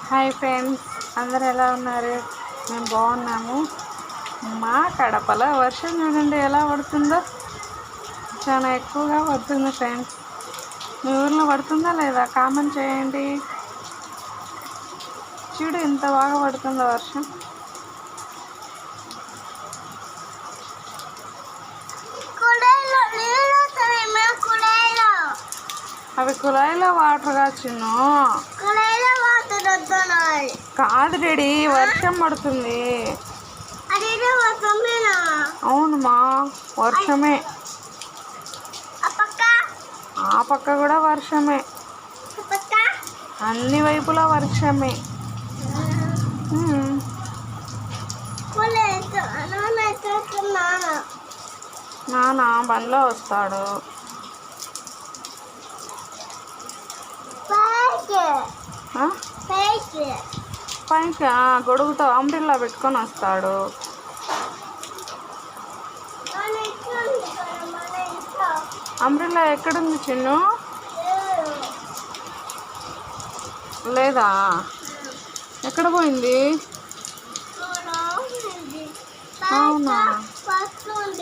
Hi friends, అందరు ఎలా ఉన్నారు? మేము బాగున్నాము. మా కడపలో వర్షం చూడండి ఎలా పడుతుందో. చాలా ఎక్కువగా పడుతుంది ఫ్రెండ్స్. మీ ఊర్లో పడుతుందా లేదా కామెంట్ చేయండి. చూడు ఎంత బాగా పడుతుందో వర్షం. అవి కుళాయిలో వాటర్ చిన్ను కాదు డాడీ, వర్షం పడుతుంది. అవునమ్మా, వర్షమే. ఆ పక్క కూడా వర్షమే, అన్ని వైపులా వర్షమే. నాన్న బండ్లో వస్తాడు. పైకి గొడుగుతో అంబ్రిల్లా పెట్టుకొని వస్తాడు. అంబ్రిల్లా ఎక్కడుంది చిన్ను? లేదా? ఎక్కడ పోయింది? అవునా?